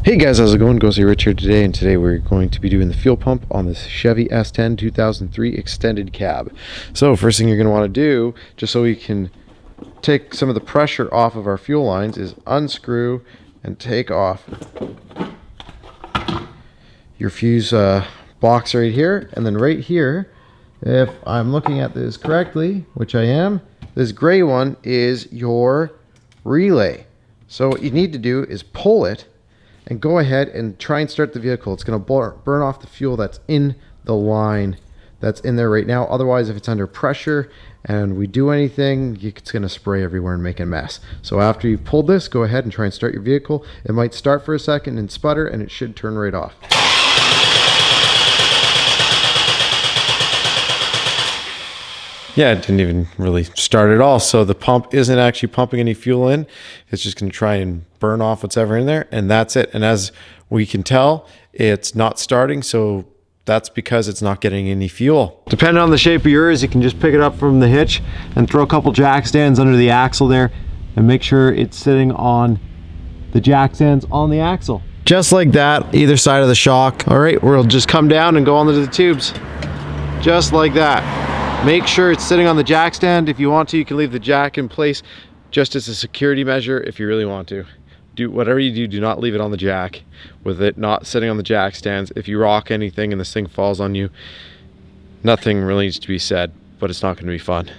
Hey guys, how's it going? Go see Rich here today, and today we're going to be doing the fuel pump on this Chevy S10 2003 extended cab. So first thing you're going to want to do, just so we can take some of the pressure off of our fuel lines, is unscrew and take off your fuse box right here. And then right here, if I'm looking at this correctly, which I am, this gray one is your relay. So what you need to do is pull it and go ahead and try and start the vehicle. It's going to burn off the fuel that's in the line that's in there right now. Otherwise, if it's under pressure and we do anything, it's going to spray everywhere and make a mess. So after you've pulled this, go ahead and try and start your vehicle. It might start for a second and sputter, and it should turn right off. Yeah, it didn't even really start at all. So the pump isn't actually pumping any fuel in. It's just going to try and burn off what's ever in there, and that's it. And as we can tell, it's not starting, so that's because it's not getting any fuel. Depending on the shape of yours, you can just pick it up from the hitch and throw a couple jack stands under the axle there and make sure it's sitting on the jack stands on the axle. Just like that, either side of the shock. All right, we'll just come down and go onto the tubes. Just like that. Make sure it's sitting on the jack stand. If you want to, you can leave the jack in place just as a security measure if you really want to. Do whatever you do not leave it on the jack with it not sitting on the jack stands. If you rock anything and this thing falls on you, nothing really needs to be said, but it's not going to be fun.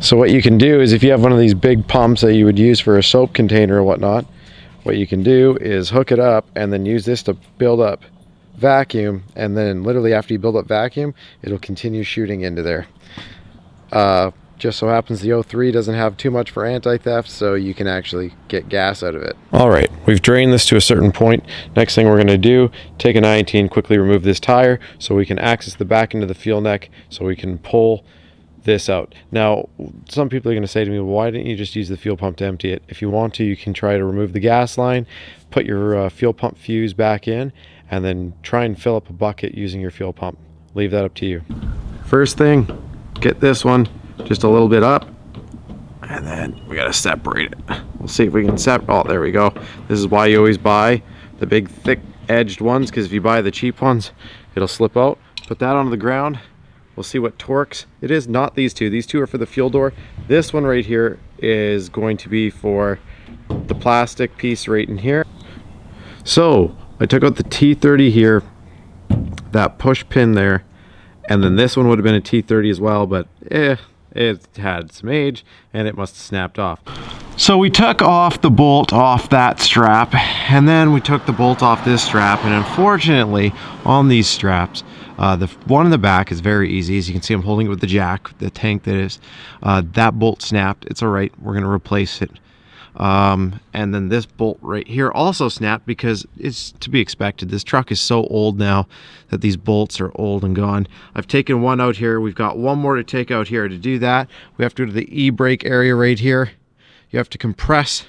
So what you can do is, if you have one of these big pumps that you would use for a soap container or whatnot, what you can do is hook it up and then use this to build up vacuum, and then literally after you build up vacuum, it'll continue shooting into there. Just so happens the 03 doesn't have too much for anti-theft, so you can actually get gas out of it. All right, we've drained this to a certain point. Next thing we're going to do, take a 19, quickly remove this tire so we can access the back end of the fuel neck so we can pull this out. Now, some people are going to say to me, well, why didn't you just use the fuel pump to empty it? If you want to, you can try to remove the gas line, put your fuel pump fuse back in, and then try and fill up a bucket using your fuel pump. Leave that up to you. First thing, get this one just a little bit up, and then we got to separate it. We'll see if we can separate. Oh, there we go. This is why you always buy the big thick edged ones, because if you buy the cheap ones, it'll slip out. Put that onto the ground. We'll see what torques it is. Not these two. These two are for the fuel door. This one right here is going to be for the plastic piece right in here. So I took out the T30 here, that push pin there, and then this one would have been a T30 as well, but it had some age and it must have snapped off. So we took off the bolt off that strap, and then we took the bolt off this strap, and unfortunately on these straps, the one in the back is very easy. As you can see, I'm holding it with the jack, the tank that is. That bolt snapped. It's all right. We're going to replace it. And then this bolt right here also snapped, because it's to be expected. This truck is so old now that these bolts are old and gone. I've taken one out here. We've got one more to take out here. To do that, we have to go to the e-brake area right here. You have to compress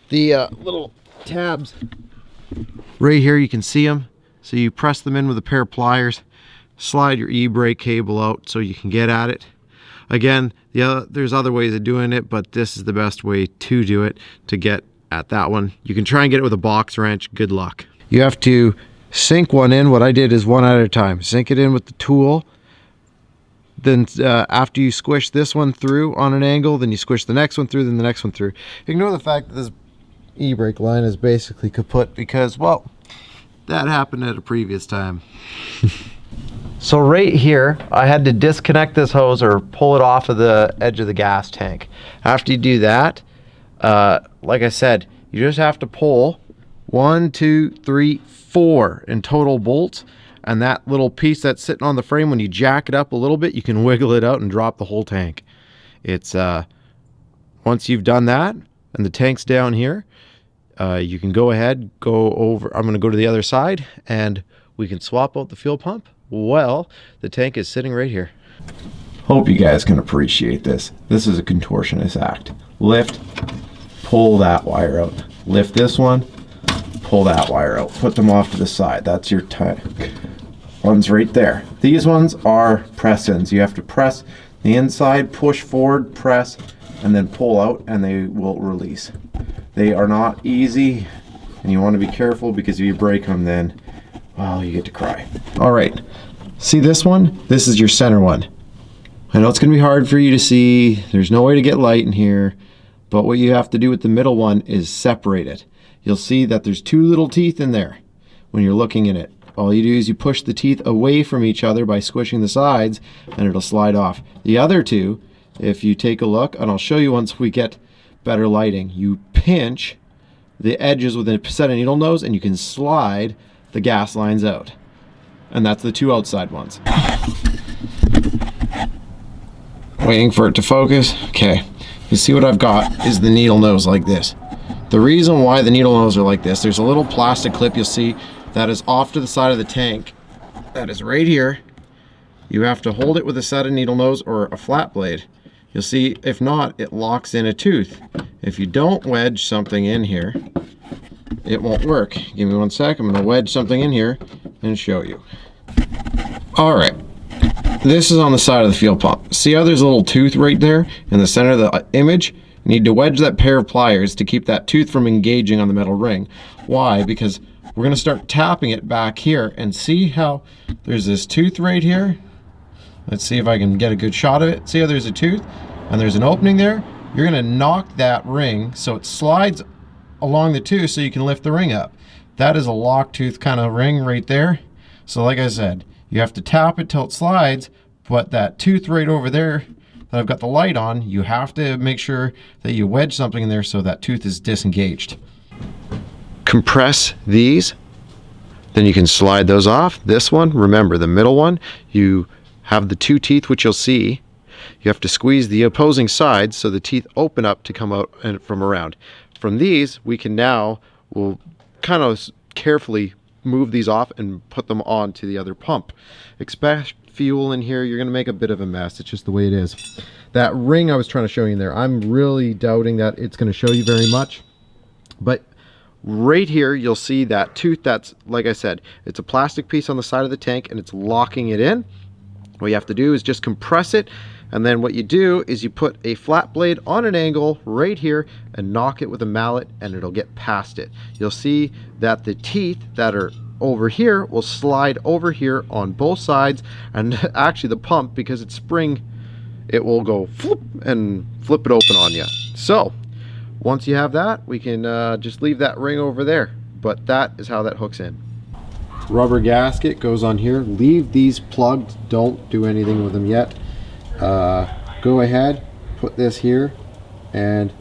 the little tabs right here. You can see them. So you press them in with a pair of pliers, slide your e-brake cable out so you can get at it. Again, there's other ways of doing it, but this is the best way to do it, to get at that one. You can try and get it with a box wrench. Good luck. You have to sink one in. What I did is one at a time. Sink it in with the tool. Then after you squish this one through on an angle, then you squish the next one through, then the next one through. Ignore the fact that this e-brake line is basically kaput, because, well, that happened at a previous time. So right here, I had to disconnect this hose or pull it off of the edge of the gas tank. After you do that, like I said, you just have to pull 1, 2, 3, 4 in total bolts. And that little piece that's sitting on the frame, when you jack it up a little bit, you can wiggle it out and drop the whole tank. It's once you've done that and the tank's down here, you can go ahead, go over. I'm going to go to the other side and we can swap out the fuel pump. Well, the tank is sitting right here. Hope you guys can appreciate this. This is a contortionist act. Lift, pull that wire out. Lift this one, pull that wire out. Put them off to the side. That's your tank. One's right there. These ones are press-ins. You have to press the inside, push forward, press, and then pull out, and they will release. They are not easy and you want to be careful because if you break them, then, well, you get to cry. All right, see this one? This is your center one. I know it's going to be hard for you to see. There's no way to get light in here, but what you have to do with the middle one is separate it. You'll see that there's two little teeth in there when you're looking at it. All you do is you push the teeth away from each other by squishing the sides, and it'll slide off. The other two, if you take a look, and I'll show you once we get better lighting, you pinch the edges with a set of needle nose and you can slide the gas lines out. And that's the two outside ones. Waiting for it to focus. Okay, you see what I've got is the needle nose like this. The reason why the needle nose are like this, there's a little plastic clip you'll see that is off to the side of the tank. That is right here. You have to hold it with a set of needle nose or a flat blade. You'll see, if not, it locks in a tooth. If you don't wedge something in here, it won't work. Give me 1 sec, I'm gonna wedge something in here and show you. All right, this is on the side of the fuel pump. See how there's a little tooth right there in the center of the image? You need to wedge that pair of pliers to keep that tooth from engaging on the metal ring. Why? Because we're gonna start tapping it back here, and see how there's this tooth right here? Let's see if I can get a good shot of it. See how there's a tooth and there's an opening there? You're gonna knock that ring so it slides along the tooth so you can lift the ring up. That is a lock tooth kind of ring right there. So like I said, you have to tap it till it slides, but that tooth right over there that I've got the light on, you have to make sure that you wedge something in there so that tooth is disengaged. Compress these, then you can slide those off. This one, remember the middle one, you have the two teeth which you'll see. You have to squeeze the opposing sides so the teeth open up to come out and from around. From these, we can now, we'll kind of carefully move these off and put them on to the other pump. Expect fuel in here, you're gonna make a bit of a mess. It's just the way it is. That ring I was trying to show you in there, I'm really doubting that it's gonna show you very much. But right here, you'll see that tooth that's, like I said, it's a plastic piece on the side of the tank and it's locking it in. What you have to do is just compress it, and then what you do is you put a flat blade on an angle right here and knock it with a mallet and it'll get past it. You'll see that the teeth that are over here will slide over here on both sides, and actually the pump, because it's spring, it will go flip and flip it open on you. So once you have that, we can just leave that ring over there, but that is how that hooks in. Rubber gasket goes on here. Leave these plugged, don't do anything with them yet. Go ahead, put this here and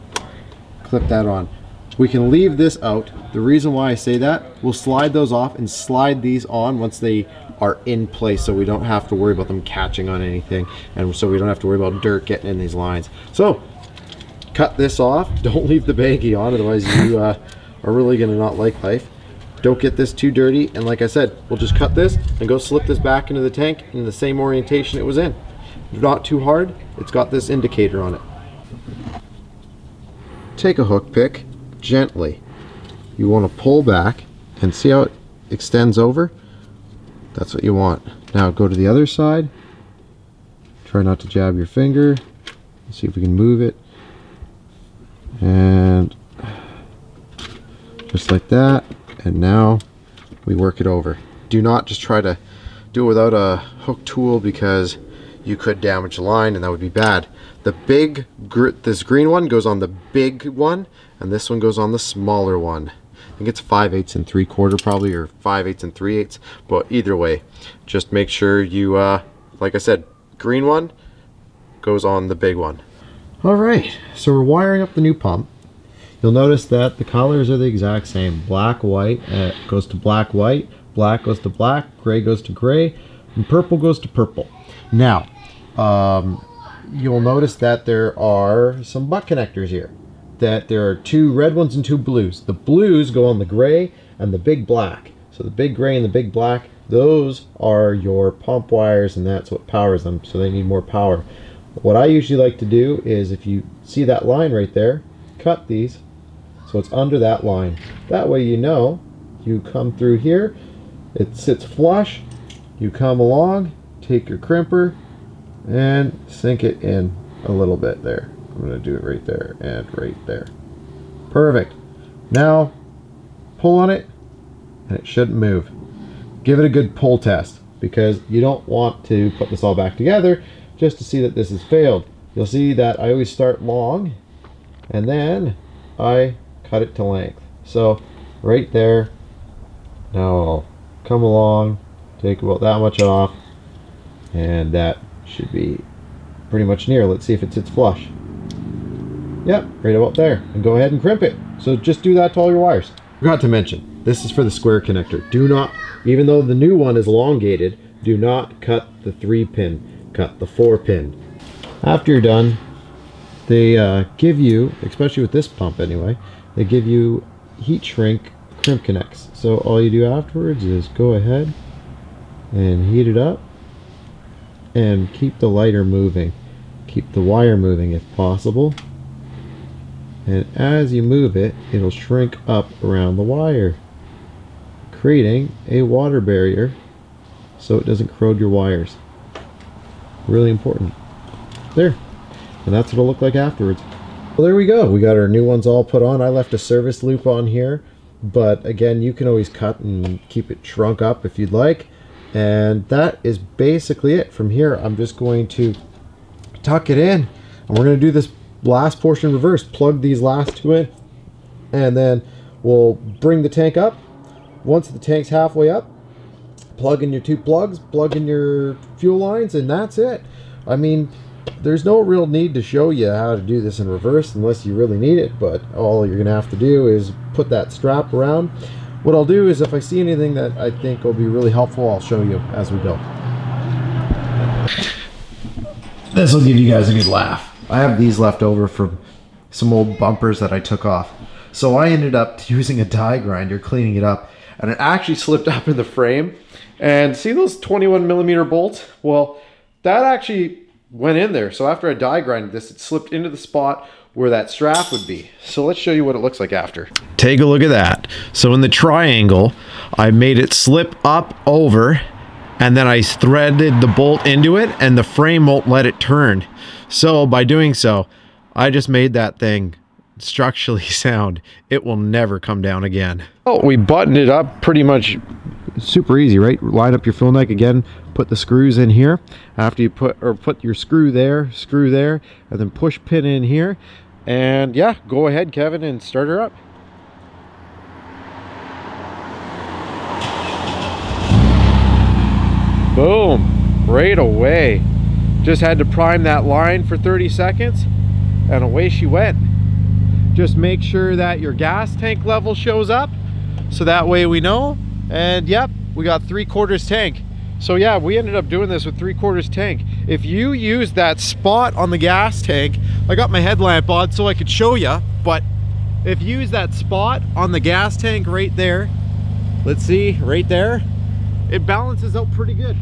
clip that on. We can leave this out. The reason why I say that, we'll slide those off and slide these on once they are in place, so we don't have to worry about them catching on anything, and so we don't have to worry about dirt getting in these lines. So cut this off. Don't leave the baggie on, otherwise you are really gonna not like life. Don't get this too dirty, and like I said, we'll just cut this and go slip this back into the tank in the same orientation it was in. Not too hard. It's got this indicator on it. Take a hook pick gently. You want to pull back and see how it extends over. That's what you want. Now go to the other side. Try not to jab your finger. See if we can move it. And just like that. And now we work it over. Do not just try to do it without a hook tool, because you could damage the line and that would be bad. The big, this green one goes on the big one, and this one goes on the smaller one. I think it's 5/8 and 3/4 probably, or 5/8 and 3/8, but either way, just make sure you, like I said, green one goes on the big one. All right, so we're wiring up the new pump. You'll notice that the colors are the exact same. Black, white goes to black, white, black goes to black, gray goes to gray, and purple goes to purple. Now, you'll notice that there are some butt connectors here. That there are two red ones and two blues. The blues go on the gray and the big black. So the big gray and the big black, those are your pump wires, and that's what powers them, so they need more power. What I usually like to do is, if you see that line right there, cut these so it's under that line. That way you know, you come through here, it sits flush, you come along, take your crimper and sink it in a little bit there. I'm going to do it right there and right there. Perfect. Now pull on it and it shouldn't move. Give it a good pull test, because you don't want to put this all back together just to see that this has failed. You'll see that I always start long and then I cut it to length. So right there, now I'll come along, take about that much off, and that should be pretty much near. Let's see if it sits flush. Yep, right about there. And go ahead and crimp it. So just do that to all your wires. Forgot to mention, this is for the square connector. Do not, even though the new one is elongated, do not cut the 3-pin, cut the 4-pin. After you're done, they give you, especially with this pump anyway, they give you heat shrink crimp connects. So all you do afterwards is go ahead and heat it up and keep the lighter moving. Keep the wire moving if possible. And as you move it, it'll shrink up around the wire, creating a water barrier so it doesn't corrode your wires. Really important. There. And that's what it'll look like afterwards. Well, there we go. We got our new ones all put on. I left a service loop on here, but again, you can always cut and keep it shrunk up if you'd like. And that is basically it. From here, I'm just going to tuck it in, and we're going to do this last portion reverse. Plug these last two in, and then we'll bring the tank up. Once the tank's halfway up, plug in your 2 plugs, plug in your fuel lines, and that's it. I mean, there's no real need to show you how to do this in reverse unless you really need it, but all you're gonna have to do is put that strap around. What I'll do is, if I see anything that I think will be really helpful, I'll show you as we go. This will give you guys a good laugh. I have these left over from some old bumpers that I took off. So I ended up using a die grinder, cleaning it up, and it actually slipped up in the frame. And see those 21mm bolts? Well, that actually went in there. So after I die grinded this, it slipped into the spot where that strap would be. So let's show you what it looks like after. Take a look at that. So in the triangle, I made it slip up over, and then I threaded the bolt into it, and the frame won't let it turn. So by doing so, I just made that thing structurally sound. It will never come down again. Oh, we buttoned it up pretty much super easy, right? Line up your fill neck again, put the screws in here. After you put your screw there, and then push pin in here. And yeah, go ahead, Kevin, and start her up. Boom, right away. Just had to prime that line for 30 seconds and away she went. Just make sure that your gas tank level shows up, so that way we know. And yep, we got 3/4 tank. So yeah, we ended up doing this with 3/4 tank. If you use that spot on the gas tank, I got my headlamp on so I could show you, but if you use that spot on the gas tank right there, let's see, right there, it balances out pretty good.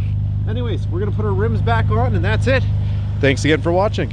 Anyways, we're gonna put our rims back on, and that's it. Thanks again for watching.